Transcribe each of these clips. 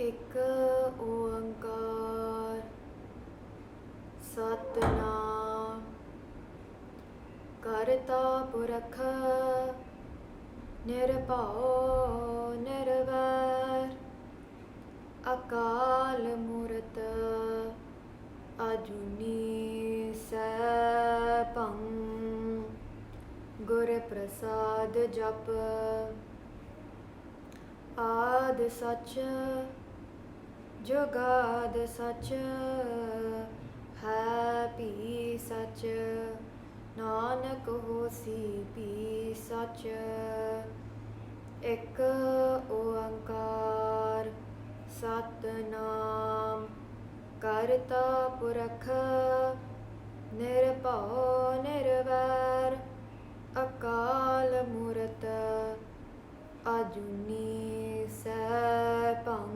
ਇੱਕ ਓੰਕਾਰ ਸਤਿਨਾਮ ਕਰਤਾ ਪੁਰਖ ਨਿਰਭਉ ਨਿਰਵੈਰ ਅਕਾਲ ਮੂਰਤ ਅਜੂਨੀ ਸੈਭੰ ਗੁਰ ਪ੍ਰਸਾਦ ਜਪ ਆਦ ਸਚ ਜੁਗਾਦ ਸਚ ਹੈ ਭੀ ਸਚ ਨਾਨਕ ਹੋਸੀ ਭੀ ਸਚ ਇੱਕ ਓੰਕਾਰ ਸਤਿਨਾਮ ਕਰਤਾ ਪੁਰਖ ਨਿਰਭਉ ਨਿਰਵੈਰ ਅਕਾਲ ਮੂਰਤ ਅਜੂਨੀ ਸੈਭੰ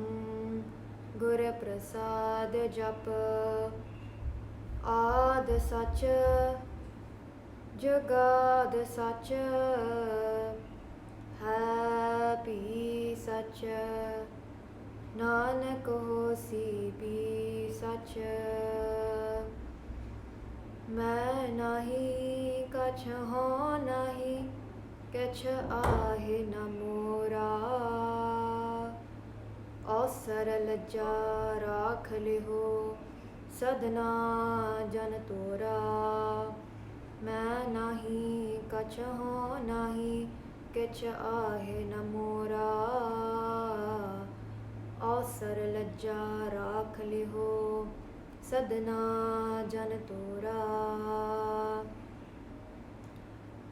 ਗੁਰ ਪ੍ਰਸਾਦ ਜਪ ਆਦ ਸਚ ਜੁਗਾਦ ਸਚ ਹੈ ਭੀ ਸਚ ਨਾਨਕ ਹੋਸੀ ਭੀ ਸਚ ਮੈਂ ਨਾਹੀ ਕਛ ਹੋ ਨਾਹੀ ਕਛ ਆਹੇ ਨ ਮੋਰਾ ਔਸਰ ਲੱਜਾ ਰਾਖ ਲਿਹੋ ਸਦਨਾ ਜਨ ਤੋਰਾ ਮੈਂ ਨਾਹੀ ਕਛ ਹੋ ਨਾਹੀ ਕਛ ਆਹੇ ਨ ਮੋਰਾ ਔਸਰ ਲੱਜਾ ਰਾਖ ਲਿਹੋ ਸਦਨਾ ਜਨ ਤੋਰਾ।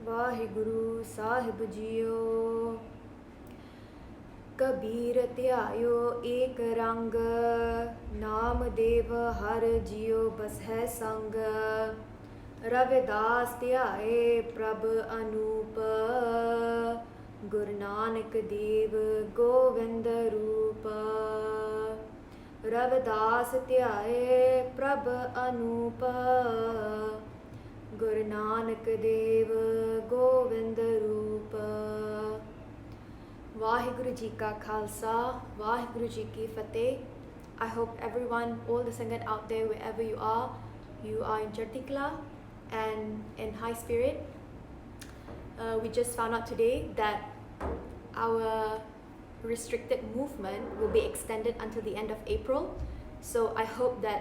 ਵਾਹਿਗੁਰੂ ਸਾਹਿਬ ਜੀਓ। ਕਬੀਰ ਧਿਆਇਓ ਏਕ ਰੰਗ ਨਾਮ ਦੇਵ ਹਰ ਜੀਓ ਬਸਹਿ ਸੰਗ ਰਵਿਦਾਸ ਧਿਆਏ ਪ੍ਰਭ ਅਨੂਪ ਗੁਰੂ ਨਾਨਕ ਦੇਵ ਗੋਵਿੰਦ ਰੂਪ ਰਵਿਦਾਸ ਧਿਆਏ ਪ੍ਰਭ ਅਨੂਪ ਗੁਰੂ ਨਾਨਕ ਦੇਵ ਗੋਵਿੰਦ ਰੂਪ। ਵਾਹਿਗੁਰੂ ਜੀ ਕਾ ਖਾਲਸਾ, ਵਾਹਿਗੁਰੂ ਜੀ ਕੀ ਫਤਿਹ। I hope everyone, all the Sangat out there, wherever you are in Charti Kala and in high spirit. We just found out today that our restricted movement will be extended until the end of April. So I hope that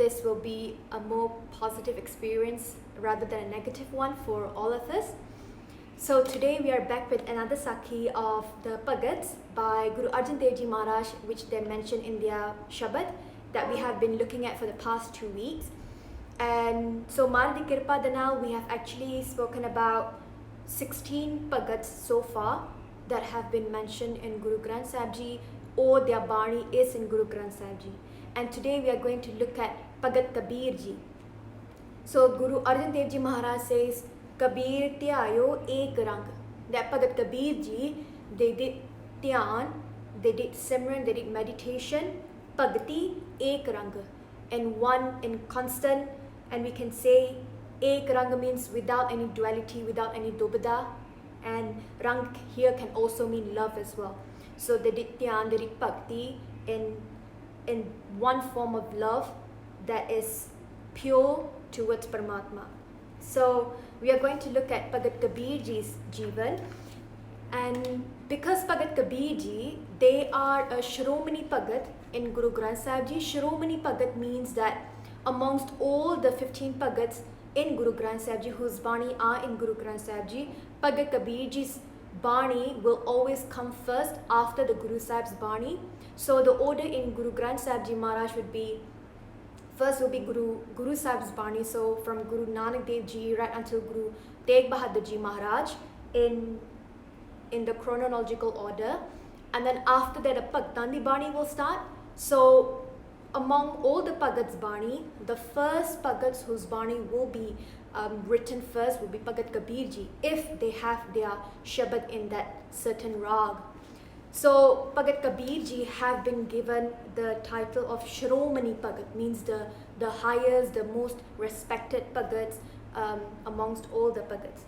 this will be a more positive experience rather than a negative one for all of us. So today we are back with another Sakhi of the Bhagats by Guru Arjan Dev Ji Maharaj, which they mention in their Shabad that we have been looking at for the past 2 weeks. And so Maharaji Kirpa Danal, we have actually spoken about 16 Bhagats so far that have been mentioned in Guru Granth Sahib Ji, or their Bani is in Guru Granth Sahib Ji. And today we are going to look at Bhagat Kabeer Ji. So Guru Arjan Dev Ji Maharaj says, Kabir Dhyayo Ek Rang. That Bhagat Kabeer Ji, they did dhyan, they did simran, they did meditation, Bhagati Ek Rang, and one in constant, and we can say Ek Rang means without any duality, without any dobada, and Rang here can also mean love as well. So they did dhyan, they did bhakti in one form of love that is pure towards Paramatma. So we are going to look at Bhagat Kabeer Ji's Jivan, and because Bhagat Kabeer Ji, they are a Shromani Bhagat in Guru Granth Sahib Ji. Shromani Bhagat means that amongst all the 15 Bhagats in Guru Granth Sahib Ji, whose Bani are in Guru Granth Sahib Ji, Bhagat Kabeer Ji's Bani will always come first after the Guru Sahib's Bani. So the order in Guru Granth Sahib Ji Maharaj would be, first will be Guru Sahib's Bani, so from Guru Nanak Dev Ji right until Guru Tegh Bahadur Ji Maharaj in the chronological order. And then after that a Bhagtandi Bani will start. So among all the Bhagats Bani, the first Bhagats whose Bani will be written first will be Bhagat Kabeer Ji, if they have their Shabad in that certain rag. So Bhagat Kabeer Ji have been given the title of Shromani Bhagat, means the highest, the most respected Bhagats amongst all the Bhagats.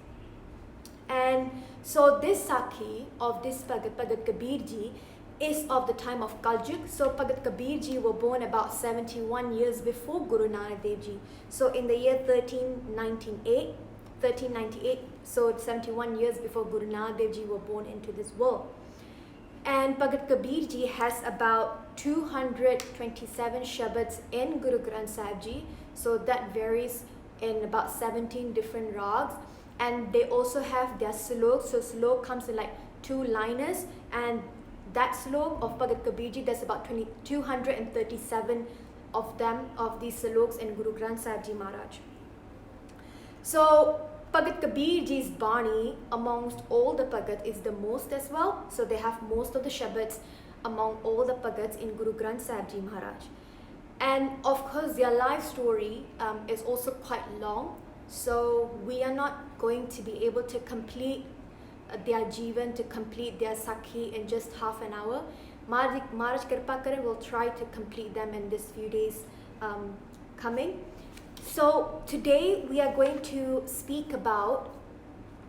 And so this Sakhi of this Bhagat, Bhagat Kabeer Ji, is of the time of Kaljug. So Bhagat Kabeer Ji were born about 71 years before Guru Nanak Dev Ji. So in the year 1398, so 71 years before Guru Nanak Dev Ji were born into this world. And Bhagat Kabeer Ji has about 227 shabads in Guru Granth Sahib Ji. So that varies in about 17 different rags. And they also have their slok. So slok comes in like 2 liners, and that slok of Bhagat Kabeer Ji, there's about 237 of them, of these sloks in Guru Granth Sahib Ji Maharaj. So Bhagat Kabeer Ji's Bani amongst all the Bhagat is the most as well. So they have most of the shabads among all the Bhagats in Guru Granth Sahib Ji Maharaj. And of course their life story is also quite long. So we are not going to be able to complete their Jivan, to complete their Sakhi in just half an hour. Maharaj Kripa Kare will try to complete them in this few days coming. So today we are going to speak about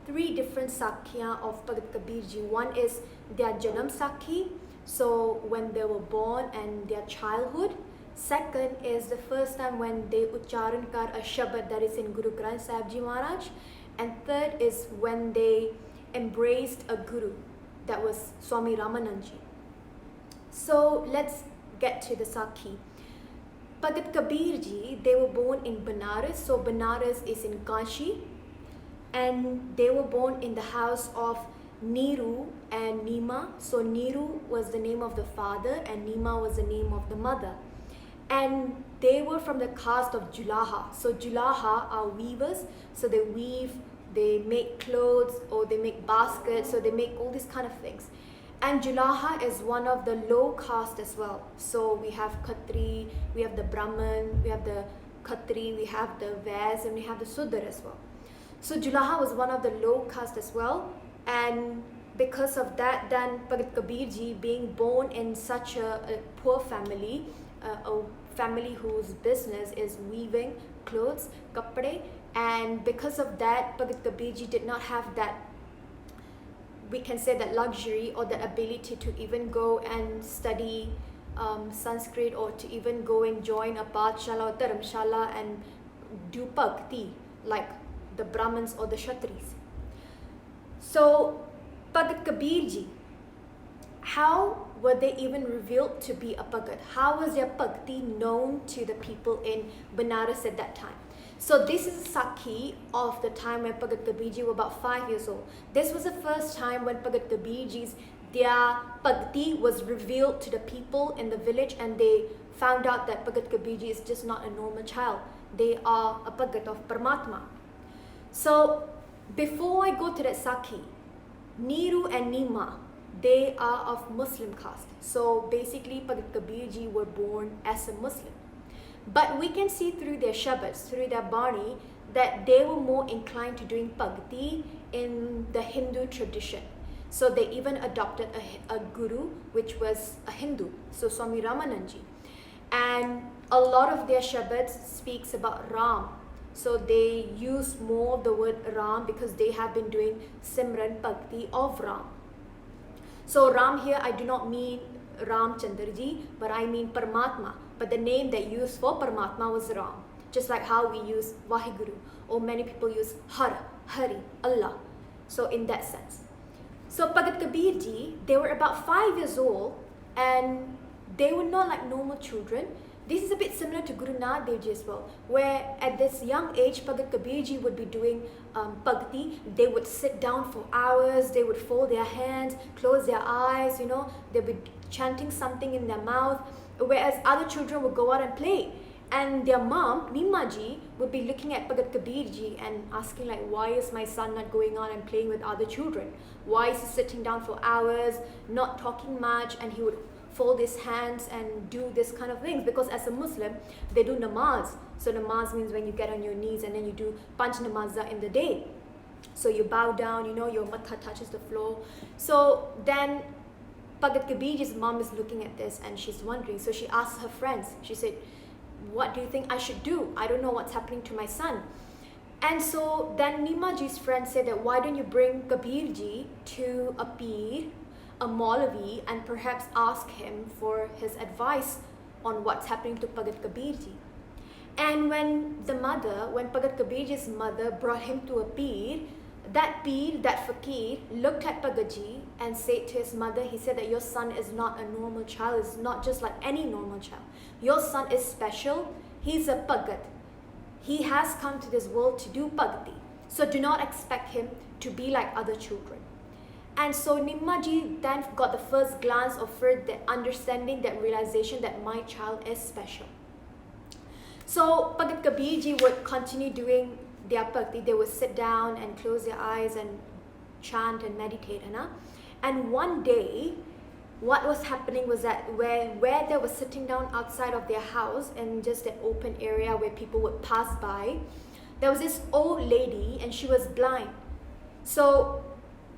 3 different Sakhiyan of Bhagat Kabeer Ji. One is their Janam Sakhi, so when they were born and their childhood. Second is the first time when they Ucharan kar a Shabad, that is in Guru Granth Sahib Ji Maharaj. And third is when they embraced a Guru, that was Swami Ramanand Ji. So let's get to the Sakhi. Bhagat Kabeer Ji, they were born in Banaras. So Banaras is in Kashi, and they were born in the house of Niru and Nima. So Niru was the name of the father and Nima was the name of the mother. And they were from the caste of Julaha. So Julaha are weavers. So they weave, they make clothes, or they make baskets, so they make all these kind of things. And Julaha is one of the low caste as well. So we have Khatri, we have the Brahman, we have the Khatri, we have the Vaish, and we have the Sudar as well. So Julaha was one of the low caste as well. And because of that, then Bhagat Kabeer Ji, being born in such a poor family, a family whose business is weaving clothes, kapde, and because of that, Bhagat Kabeer Ji did not have that, we can say, that luxury or the ability to even go and study Sanskrit, or to even go and join a Pathshala or Dharamshala and do bhakti like the Brahmins or the Kshatris. So Bhagat Kabeer Ji, how were they even revealed to be a Bhagat? How was their bhakti known to the people in Banaras at that time? So this is a Sakhi of the time when Bhagat Kabeer Ji were about 5 years old. This was the first time when Bhagat Kabeer Ji's, their bhakti was revealed to the people in the village, and they found out that Bhagat Kabeer Ji is just not a normal child. They are a Bhagat of Paramatma. So before I go to that Sakhi, Niru and Nima, they are of Muslim caste. So basically Bhagat Kabeer Ji were born as a Muslim. But we can see through their shabads, through their Bani, that they were more inclined to doing bhakti in the Hindu tradition. So they even adopted a guru, which was a Hindu, so Swami Ramanand Ji. And a lot of their shabads speaks about Ram. So they use more of the word Ram because they have been doing Simran Bhakti of Ram. So Ram here, I do not mean Ram Chandraji, but I mean Paramatma. But the name they used for Paramatma was Ram. Just like how we use Vaheguru, or many people use Har, Hari, Allah. So in that sense. So Bhagat Kabeer Ji, they were about 5 years old, and they were not like normal children. This is a bit similar to Guru Nanak Dev Ji as well, where at this young age, Bhagat Kabeer Ji would be doing bhakti. They would sit down for hours, they would fold their hands, close their eyes, they'd be chanting something in their mouth, whereas other children would go out and play. And their mom, Nima Ji, would be looking at Bhagat Kabeer Ji and asking like, why is my son not going on and playing with other children? Why is he sitting down for hours, not talking much? And he would fold his hands and do this kind of things, because as a Muslim, they do namaz. So namaz means when you get on your knees and then you do panch namaza in the day. So you bow down, your matha touches the floor. So then Bhagat Kabeer Ji's mom is looking at this and she's wondering. So she asks her friends, she said, what do you think I should do? I don't know what's happening to my son. And so then Nima Ji's friend said that, why don't you bring Kabir Ji to a peer, a Maulavi and perhaps ask him for his advice on what's happening to Bhagat Kabeer Ji. And when Bhagat Kabeer Ji's mother brought him to a Peer, that fakir, looked at Bhagat Ji and said to his mother, he said that your son is not a normal child, is not just like any normal child. Your son is special, he's a Bhagat. He has come to this world to do Bhagati. So do not expect him to be like other children. And so Nimma Ji then got the first glance of the understanding, that realization that my child is special. So Bhagat Kabeer Ji would continue doing their bhakti. They would sit down and close their eyes and chant and meditate. And one day, what was happening was that where they were sitting down outside of their house in just an open area where people would pass by, there was this old lady and she was blind. So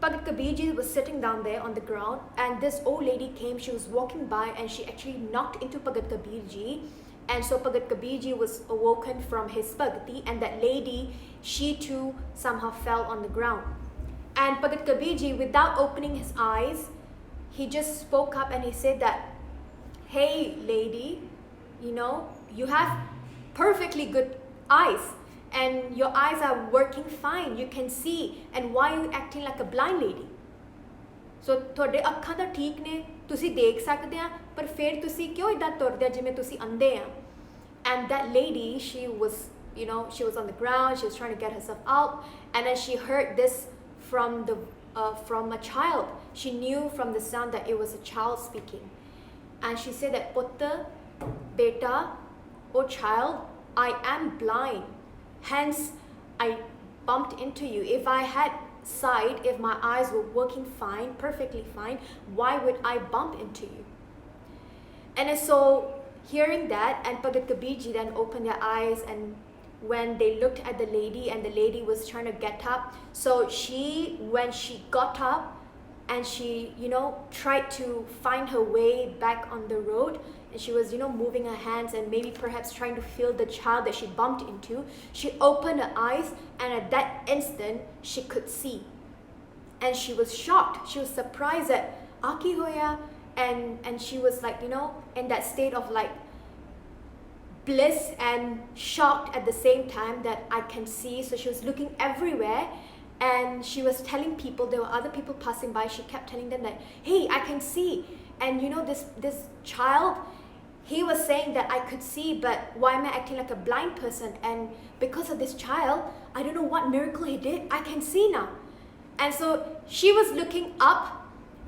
Bhagat Kabeer Ji was sitting down there on the ground, and this old lady came, she was walking by and she actually knocked into Bhagat Kabeer Ji. And so Bhagat Kabeer Ji was awoken from his bhakti, and that lady, she too somehow fell on the ground. And Bhagat Kabeer Ji, without opening his eyes, he just spoke up and he said that, hey lady, you have perfectly good eyes and your eyes are working fine, you can see, and why are you acting like a blind lady? So ਤੁਹਾਡੇ ਅੱਖਾਂ ਤਾਂ ਠੀਕ ਨੇ, ਤੁਸੀਂ ਦੇਖ ਸਕਦੇ ਆ, ਪਰ ਫਿਰ ਤੁਸੀਂ ਕਿਉਂ ਇਦਾਂ ਤੁਰਦੇ ਜਿਵੇਂ ਤੁਸੀਂ ਅੰਧੇ ਆ? And that lady, she was on the ground, she was trying to get herself out, and then she heard this from a child. She knew from the sound that it was a child speaking. And she said that, Putter, beta, oh child, I am blind. Hence, I bumped into you. If I had sight, if my eyes were working fine, perfectly fine, why would I bump into you? And so, hearing that, and Bhagat Kabeer Ji then opened their eyes, and when they looked at the lady, and the lady was trying to get up, so when she got up, and she, tried to find her way back on the road, and she was, moving her hands and maybe perhaps trying to feel the child that she bumped into, she opened her eyes, and at that instant, she could see. And she was shocked. She was surprised that, Aki hoya, and she was like, in that state of like bliss and shocked at the same time that I can see. So she was looking everywhere, and she was telling people, there were other people passing by, she kept telling them that, hey, I can see. And this child, he was saying that I could see, but why am I acting like a blind person? And because of this child, I don't know what miracle he did, I can see now. And so she was looking up,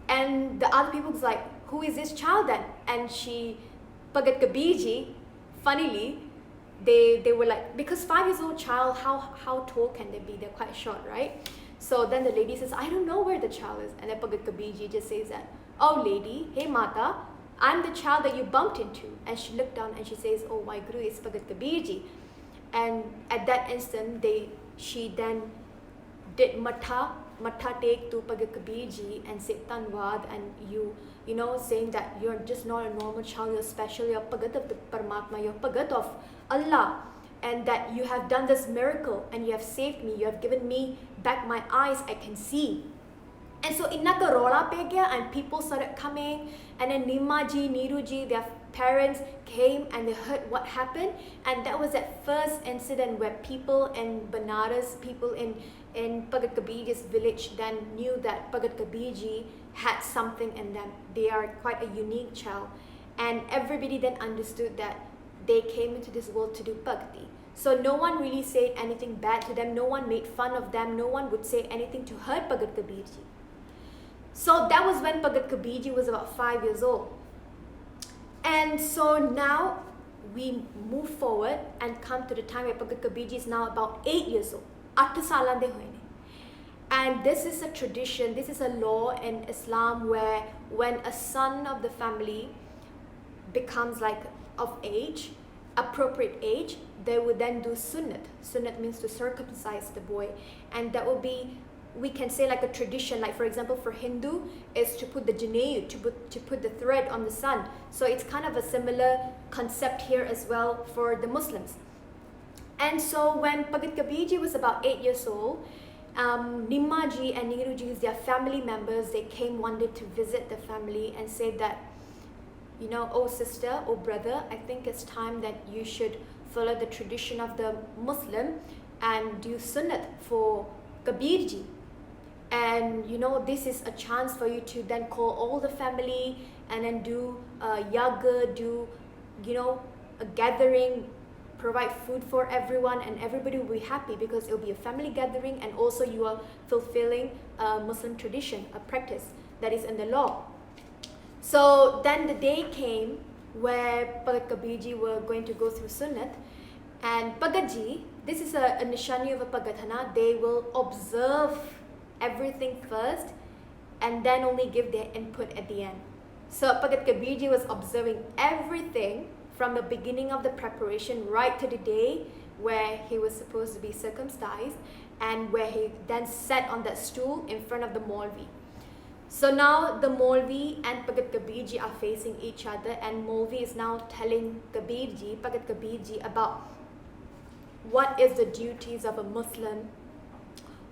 and the other people was like, who is this child then? And Bhagat Kabeer Ji, funnily, they were like, because 5 years old child, how tall can they be? They're quite short, right? So then the lady says, I don't know where the child is. And then Bhagat Kabeer Ji just says that, oh lady, hey Mata, I'm the child that you bumped into. And she looked down and she says, oh my Guru is Bhagat Kabeer Ji. And at that instant, she then did matha take to Bhagat Kabeer Ji and said Tanwad, and saying that you're just not a normal child, you're special, you're Bhagat of the Paramatma, you're Bhagat of Allah, and that you have done this miracle and you have saved me, you have given me back my eyes, I can see. And so inna ka rola pe gaya, and people started coming, and then Nimma Ji, Neeru Ji, their parents came and they heard what happened, and that was that first incident where people in Banaras, people in Bhagat Kabeer Ji's village then knew that Bhagat Kabeer Ji had something in them. They are quite a unique child, and everybody then understood that they came into this world to do bhakti. So no one really said anything bad to them, no one made fun of them, no one would say anything to hurt Bhagat Kabeer Ji. So that was when Bhagat Kabeer Ji was about 5 years old. And so now we move forward and come to the time where Bhagat Kabeer Ji is now about 8 years old. 8 ਸਾਲਾਂ ਦੇ ਹੋਏ ਨੇ. And this is a tradition, this is a law in Islam where when a son of the family becomes like of age, appropriate age, they would then do sunnat. Sunnat means to circumcise the boy, and that will be, we can say like a tradition, like for example for Hindu is to put the janeyu, to put the thread on the son. So it's kind of a similar concept here as well for the Muslims. And so when Bhagat Kabeer Ji was about 8 years old, Nimma ji and Nehru ji, their family members, they came one day to visit the family and said that, you know, oh sister, oh brother, I think it's time that you should follow the tradition of the Muslim and do sunnat for Kabir ji. And you know, this is a chance for you to then call all the family and then do yaga, do, you know, a gathering, provide food for everyone, and everybody will be happy because it will be a family gathering, and also you are fulfilling a Muslim tradition, a practice that is in the law. So then the day came where Bhagat Kabeer Ji were going to go through Sunnat, and Bhagat Ji, this is a nishani of a Bhagat, they will observe everything first and then only give their input at the end. So Bhagat Kabeer Ji was observing everything from the beginning of the preparation right to the day where he was supposed to be circumcised, and where he then sat on that stool in front of the Maulvi. So now the Maulvi and Bhagat Kabeer Ji are facing each other, and Maulvi is now telling Kabir Ji, Bhagat Kabeer Ji, about what is the duties of a Muslim,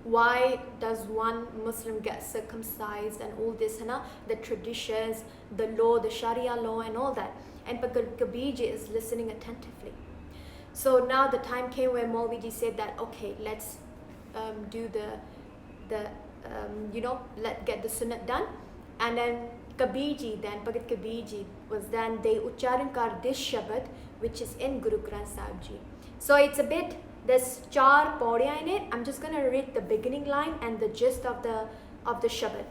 why does one Muslim get circumcised, and all this, the traditions, the law, the Sharia law and all that. And Bhagat Kabeer Ji is listening attentively. So now the time came where Maulvi Ji said that, okay, let's do let's get the sunnat done. And then Kabir Ji, then Bhagat Kabeer Ji was then, they ucharan kar this shabad, which is in Guru Granth Sahib Ji. So it's a bit, there's 4 pauriya in it. I'm just going to read the beginning line and the gist of the shabad.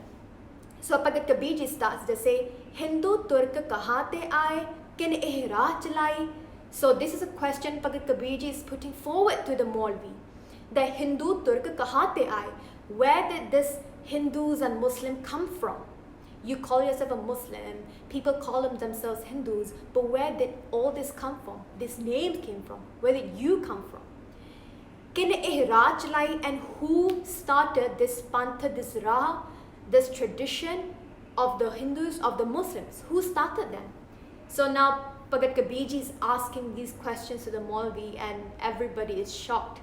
So Bhagat Kabeer Ji starts to say, Hindu Turk kahate aaye, kin eh raah chalai. So this is a question Bhagat Kabeer Ji is putting forward to the Maulvi. The Hindu Turk kahate aaye. Where did this Hindus and Muslim come from? You call yourself a Muslim, people call themselves Hindus, but where did all this come from? This name came from. Where did you come from? Kin eh raah chalai, and who started this pantha, this rah, this tradition of the Hindus, of the Muslims? Who started them? So now Bhagat Kabeer Ji is asking these questions to the Maulvi, and everybody is shocked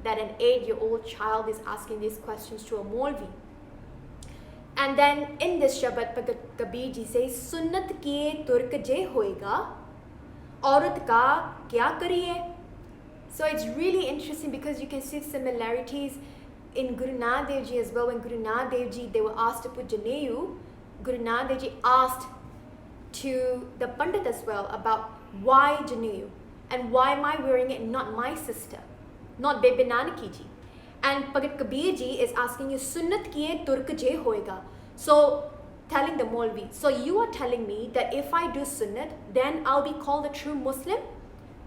that an 8-year-old child is asking these questions to a Maulvi. And then in this Shabad, Bhagat Kabeer Ji says, Sunnat kiye turk je hoega, aurat ka kya kariye? So it's really interesting because you can see similarities in Guru Nanak Dev Ji as well. When Guru Nanak Dev Ji, they were asked to put Janeyu, Guru Nanak Dev Ji asked to the Pandit as well about why Janeyu, and why am I wearing it and not my sister, not Bebe Nanaki Ji. And Bhagat Kabeer Ji is asking you, Sunnat kiye turk je hoega. So telling the Maulvi, so you are telling me that if I do Sunnat, then I'll be called a true Muslim?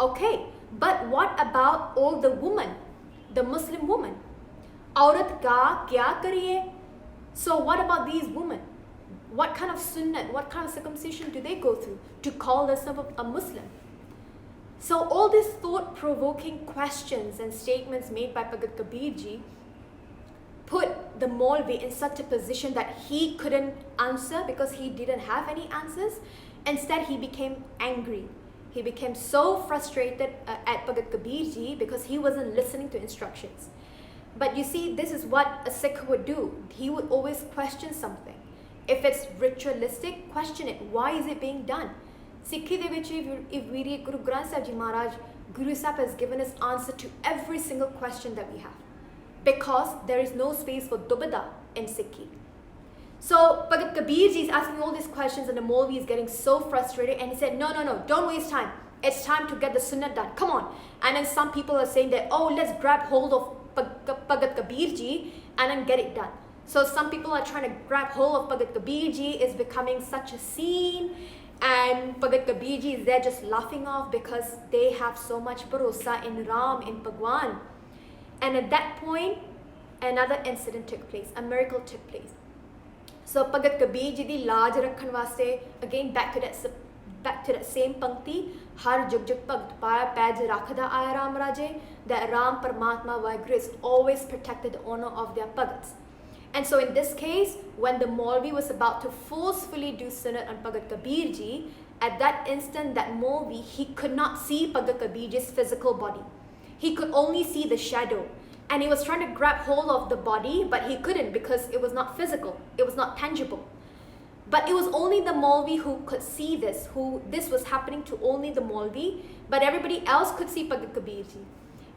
Okay, but what about all the women, the Muslim women? Aurat ka kya kariye? So what about these women? What kind of Sunnat, what kind of circumcision do they go through to call themselves a Muslim? So all these thought-provoking questions and statements made by Bhagat Kabeer Ji put the Maulvi in such a position that he couldn't answer because he didn't have any answers. Instead, he became angry. He became so frustrated at Bhagat Kabeer Ji because he wasn't listening to instructions. But you see, this is what a Sikh would do. He would always question something. If it's ritualistic, question it. Why is it being done? Sikhi de vich, if we read Guru Granth Sahib Ji Maharaj, Guru Sahib has given us answer to every single question that we have, because there is no space for dubada in Sikhi. So Bhagat Kabeer Ji is asking all these questions, and the Maulvi is getting so frustrated, and he said, no, don't waste time. It's time to get the Sunnah done. Come on. And then some people are saying that, oh, let's grab hold of Bhagat Kabeer Ji and then get it done. So some people are trying to grab hold of Bhagat Kabeer Ji. It's becoming such a scene. And Bhagat Kabeer Ji is there just laughing off because they have so much bharosa in Ram, in Bhagwan. And at that point, another incident took place, a miracle took place. So Bhagat Kabeer Ji di laaj rakhan vaste, again back to that same pankti, har jug jug bhagt paya paj rakhda aaya Ram Raje, that Ram Paramatma Vaheguru is always protected the honor of their Bhagats. And so in this case, when the Maulvi was about to forcefully do Sunnat on Bhagat Kabeer Ji, at that instant, that Maulvi, he could not see Bhagat Kabeer Ji's physical body. He could only see the shadow. And he was trying to grab hold of the body, but he couldn't because it was not physical, it was not tangible. But it was only the Maulvi who could see this, who this was happening to only the Maulvi, but everybody else could see Bhagat Kabeer Ji.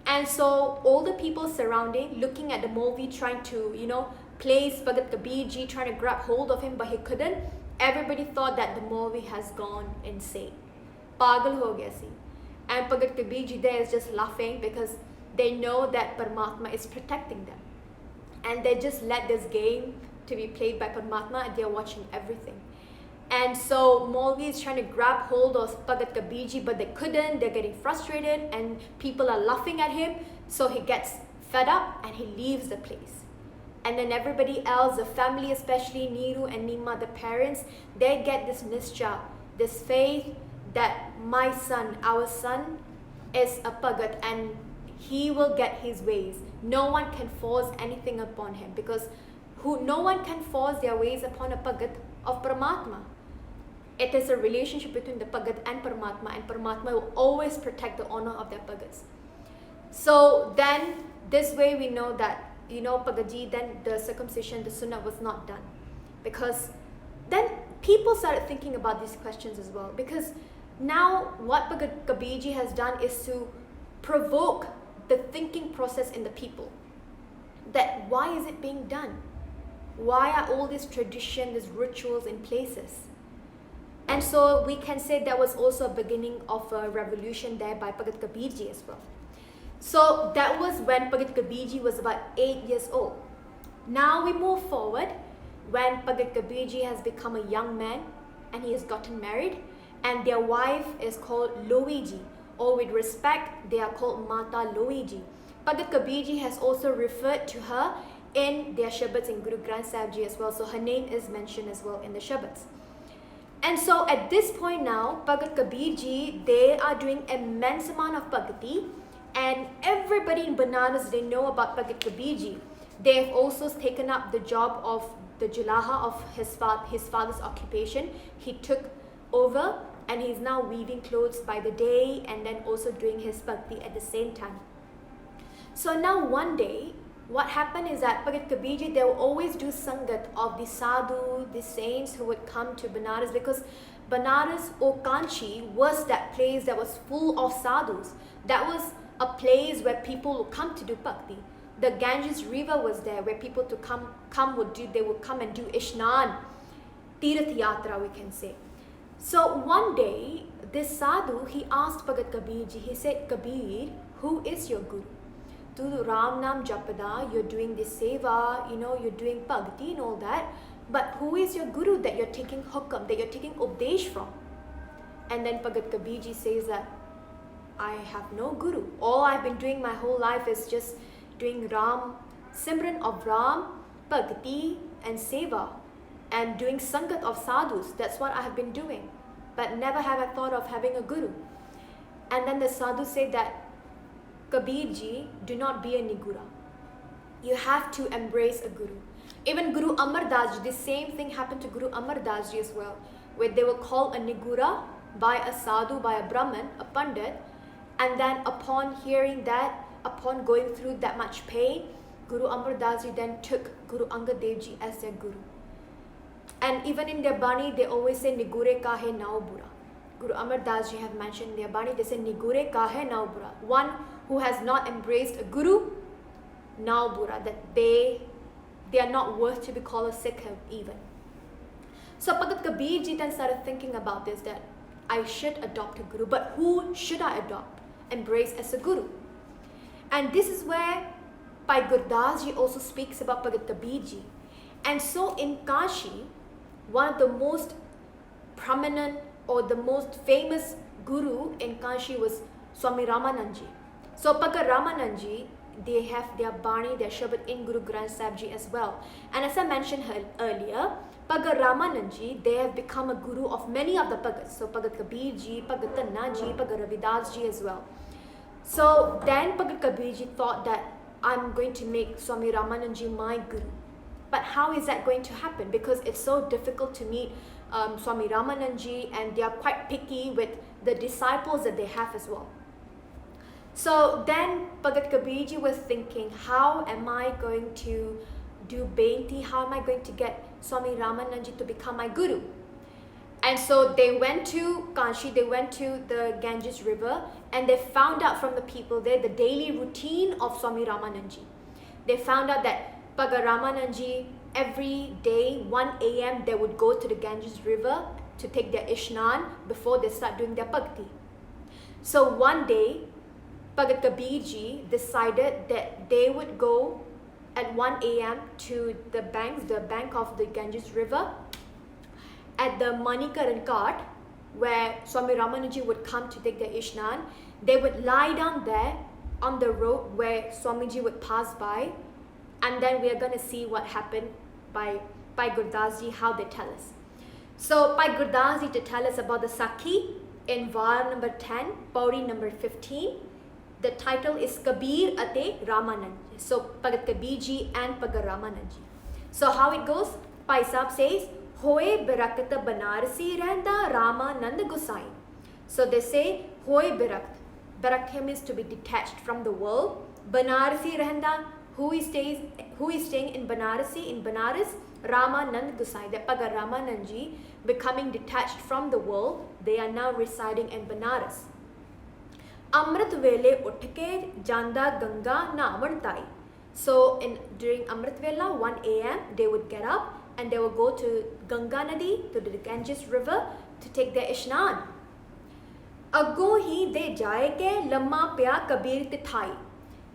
And so all the people surrounding, looking at the Maulvi trying to, place Bhagat Kabeer Ji, trying to grab hold of him, but he couldn't. Everybody thought that the Maulvi has gone insane. Pagal ho gaya si. And Bhagat Kabeer Ji there is just laughing because they know that Paramatma is protecting them. And they just let this game to be played by Paramatma and they're watching everything. And so Maulvi is trying to grab hold of Bhagat Kabeer Ji, but they couldn't. They're getting frustrated and people are laughing at him. So he gets fed up and he leaves the place. And then everybody else, the family especially, Niru and Nima, the parents, they get this nischa, this faith that my son, our son, is a Bhagat and he will get his ways. No one can force anything upon him because no one can force their ways upon a Bhagat of Paramatma. It is a relationship between the Bhagat and Paramatma will always protect the honor of their Bhagats. So then this way we know that, Bhagat Ji, then the circumcision, the sunnah was not done. Because then people started thinking about these questions as well. Because now what Bhagat Kabeer Ji has done is to provoke the thinking process in the people. That why is it being done? Why are all these traditions, these rituals in places? And so we can say that was also a beginning of a revolution there by Bhagat Kabeer Ji as well. So that was when Bhagat Kabeer Ji was about 8 years old. Now we move forward when Bhagat Kabeer Ji has become a young man and he has gotten married and their wife is called Luigi, or with respect they are called Mata Luigi. Bhagat Kabeer Ji has also referred to her in their Shabads in Guru Granth Sahib Ji as well. So her name is mentioned as well in the Shabads. And so at this point now, Bhagat Kabeer Ji, they are doing immense amount of Bhagati and everybody in Banaras, they know about Bhagat Kabeer Ji. They have also taken up the job of the Julaha of his father's occupation. He took over and he's now weaving clothes by the day and then also doing his Bhakti at the same time. So now one day, what happened is that Bhagat Kabeer Ji, they will always do sangat of the sadhu, the saints who would come to Banaras because Banaras or Kanchi was that place that was full of sadhus. That was a place where people would come to do bhakti. The Ganges river was there where people to they would come and do Ishnan, Tirath Yatra we can say. So one day, this sadhu, he asked Bhagat Kabeer Ji, he said, Kabir, who is your guru? Tu Ram Nam Japada, you're doing this seva, you're doing bhakti and all that. But who is your guru that you're taking hukam, that you're taking updesh from? And then Bhagat Kabeer Ji says that, I have no guru. All I've been doing my whole life is just doing Ram, Simran of Ram, bhakti and seva. And doing sangat of sadhus, that's what I have been doing. But never have I thought of having a guru. And then the sadhu said that, Kabir Ji, do not be a nigura. You have to embrace a guru. Even Guru Amar Das Ji, the same thing happened to Guru Amar Das Ji as well, where they were called a nigura by a sadhu, by a Brahman, a Pandit. And then upon hearing that, upon going through that much pain, Guru Amar Das Ji then took Guru Angad Dev Ji as their guru. And even in their Bani, they always say, Nigure kahe nao bura. Guru Amar Das Ji have mentioned in their Bani, they say, Nigure kahe nao bura. One who has not embraced a guru, nao bura, that they are not worth to be called a Sikh even. So Bhagat Kabeer Ji then started thinking about this, that I should adopt a guru, but who should I embrace as a guru? And this is where Bhai Gurdas Ji also speaks about Bhagat Kabeer Ji. And so in Kashi, one of the most prominent or the most famous guru in Kashi was Swami Ramanand Ji. So Bhagat Ramanand Ji, they have their Bani, their Shabad in Guru Granth Sahib Ji as well. And as I mentioned earlier, Bhagat Ramanand Ji, they have become a guru of many of the Bhagats. So Bhagat Kabeer Ji, Bhagat Tanna Ji, Bhagat Ravidas Ji as well. So then Bhagat Kabeer Ji thought that I'm going to make Swami Ramanand Ji my guru. But how is that going to happen? Because it's so difficult to meet Swami Ramanand Ji and they are quite picky with the disciples that they have as well. So then Bhagat Kabeer Ji was thinking, how am I going to do benti? How am I going to get Swami Ramanand Ji to become my guru? And so they went to Kanchi, they went to the Ganges river, and they found out from the people there the daily routine of Swami Ramanand Ji. They found out that Bhagat Ramanand Ji, every day 1 a.m. they would go to the Ganges river to take their ishnan before they start doing their bhakti. So one day Bhagat Kabeer Ji decided that they would go at 1 a.m. to the bank of the Ganges river at the Manikaran Ghat, where Swami Ramanand Ji would come to take their ishnan. They would lie down there on the road where Swamiji would pass by, and then we are going to see what happened by Gurdas Ji, how they tell us. So by Gurdas Ji to tell us about the Sakhi in Var number 10, Pauri number 15. The title is Kabir Ate Ramanand. So Bhagat Kabeer Ji and Bhagat Ramanand Ji. So how it goes? Pai Sahib says, Hoye Birakat Banarasi Rehanda Ramanand Gosai. So they say, Hoye Birakt. Birakt means to be detached from the world. Banarasi Rehanda, who is staying in Banarasi, in Banaras? Ramanand Gosai. That Bhagat Ramanand Ji becoming detached from the world. They are now residing in Banaras. Amrit Vele Uttke Janda Ganga Navan Tai. So during Amrit Vela, 1 a.m. they would get up and they would go to Ganga Nadi, to the Ganges river, to take their ishnan. Ago hi de jaege lamma pya Kabir tithai.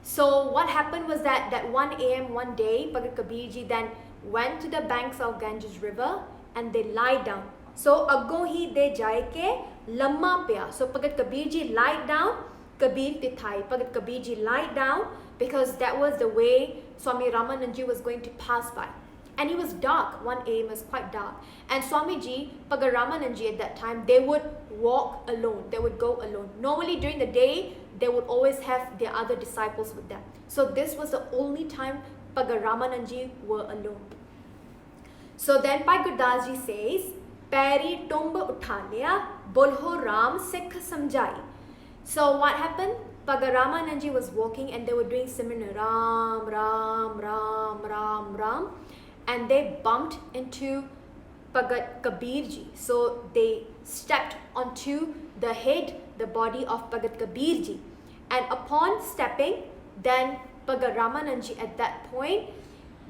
So what happened was that 1 a.m. one day, Bhagat Kabeer Ji then went to the banks of Ganges river and they lied down. So ago hi de jaeke lamma pya. So Bhagat Kabeer Ji lied down, Kabir tithai. Bhagat Kabeer Ji lied down because that was the way Swami Ramanand Ji was going to pass by. And it was dark, 1 a.m. was quite dark. And Swamiji, Bhagat Ramanand Ji at that time, they would walk alone, they would go alone. Normally during the day, they would always have their other disciples with them. So this was the only time Bhagat Ramanand Ji were alone. So then Bhai Gurdas Ji says, Peri tumb utha liya, bolho Ram Sikh samjhai. So what happened? Bhagat Ramanand Ji was walking and they were doing Simran Ram, Ram, Ram, Ram, Ram. And they bumped into Bhagat Kabeer Ji. So they stepped onto the head, the body of Bhagat Kabeer Ji. And upon stepping, then Bhagat Ramanand Ji at that point,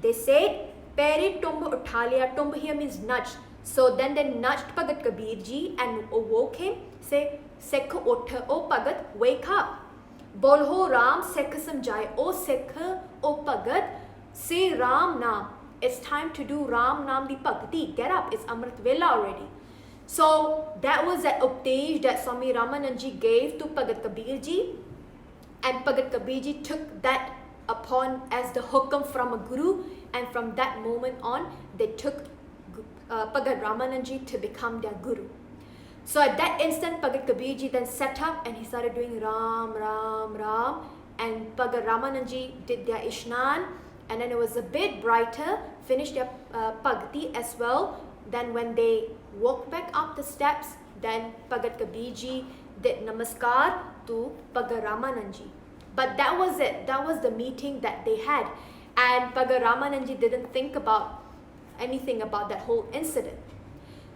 they said, Peri tumb uthaliya. Tumb here means nudged. So then they nudged Bhagat Kabeer Ji and awoke him. Say, Sikh utha, O Bhagat, wake up. Bolho Ram Sikh samjhai. O Sikh, O Bhagat, say Ram Naam. It's time to do Ram Naam di Bhakti. Get up, it's Amrit Vela already. So that was that update that Swami Ramanand Ji gave to Bhagat Kabeer Ji. And Bhagat Kabeer Ji took that upon as the hukam from a guru. And from that moment on, they took Bhagat Ramanand Ji to become their guru. So at that instant, Bhagat Kabeer Ji then sat up and he started doing Ram, Ram, Ram. And Bhagat Ramanand Ji did their ishnan. And then it was a bit brighter, finished their bhakti as well. Then when they walked back up the steps, then Bhagat Kabeer Ji did namaskar to Bhagat Ramanand Ji. But that was it. That was the meeting that they had. And Bhagat Ramanand Ji didn't think about anything about that whole incident.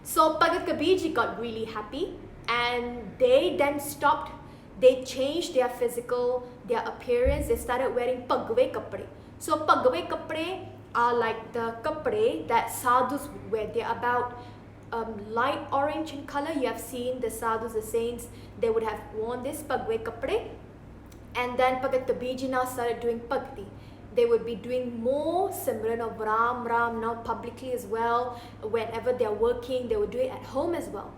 So Bhagat Kabeer Ji got really happy and they then stopped. They changed their appearance. They started wearing pagwe kapde. So pagwe kapde are like the kapde that sadhus wear. They're about light orange in color. You have seen the sadhus, the saints, they would have worn this pagwe kapde. And then Bhagat Kabeer Ji now started doing bhakti. They would be doing more Simran of Ram, Ram now publicly as well. Whenever they're working, they would do it at home as well.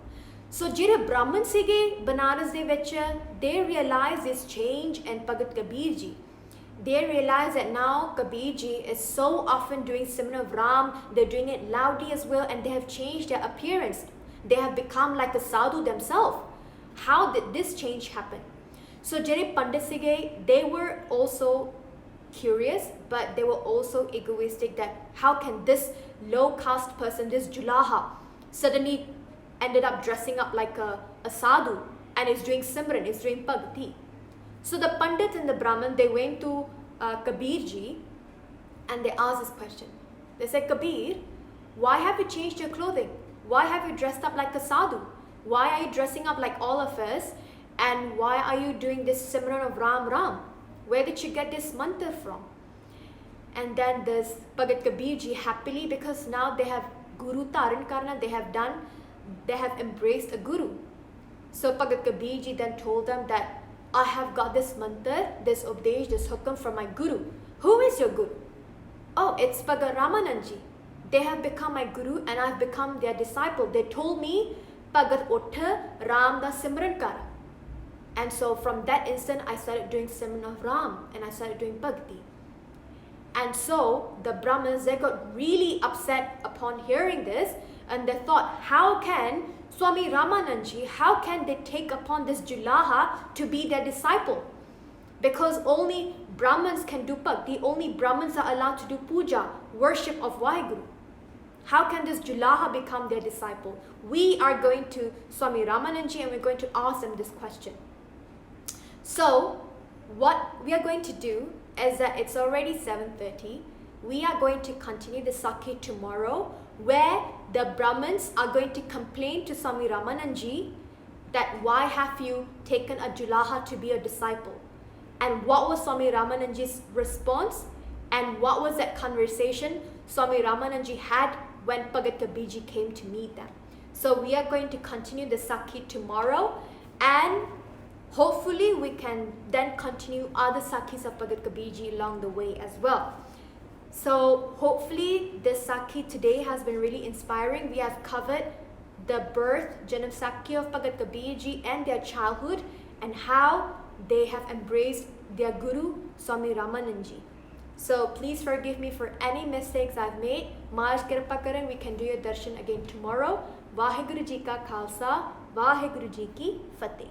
So jire Brahman sige Banaras de vich, they realize this change and Bhagat Kabeer Ji. They realize that now Kabir Ji is so often doing Simran of Ram, they're doing it loudly as well, and they have changed their appearance. They have become like a sadhu themselves. How did this change happen? So jire Pandit sige, they were also curious, but they were also egoistic that how can this low caste person, this Julaha, suddenly ended up dressing up like a sadhu and is doing Simran, is doing Bhakti. So the Pandit and the Brahmin, they went to Kabir Ji and they asked this question. They said, Kabir, why have you changed your clothing? Why have you dressed up like a sadhu? Why are you dressing up like all of us? And why are you doing this Simran of Ram Ram? Where did you get this mantra from? And then this Bhagat Kabeer Ji happily, because now they have Guru Taran Karna, they have embraced a Guru. So Bhagat Kabeer Ji then told them that I have got this mantra, this Updesh, this Hukam from my Guru. Who is your Guru? Oh, it's Bhagat Ramanand Ji. They have become my Guru and I have become their disciple. They told me, Bhagat Uttha Ram da Simran Kara. And so from that instant, I started doing Simran of Ram and I started doing Bhakti. And so the Brahmins, they got really upset upon hearing this, and they thought, how can Swami Ramanandji, how can they take upon this Julaha to be their disciple? Because only Brahmins can do Bhakti, only Brahmins are allowed to do puja, worship of Vaheguru. How can this Julaha become their disciple? We are going to Swami Ramanandji and we're going to ask them this question. So what we are going to do is that it's already 7:30. We are going to continue the Sakhi tomorrow, where the Brahmins are going to complain to Swami Ramanandji that why have you taken a Julaha to be a disciple? And what was Swami Ramanandji's response? And what was that conversation Swami Ramanandji had when Bhagat Kabeer Ji came to meet them? So we are going to continue the Sakhi tomorrow, and hopefully we can then continue other Sakhis of Bhagat Kabeer Ji along the way as well. So hopefully this Sakhi today has been really inspiring. We have covered the birth, Janam Sakhi of Bhagat Kabeer Ji and their childhood, and how they have embraced their Guru, Swami Ramanandji. So please forgive me for any mistakes I've made. Maharaj Kripa Karan, we can do your darshan again tomorrow. Vaheguru Ji Ka Khalsa, Vaheguru Ji Ki Fateh.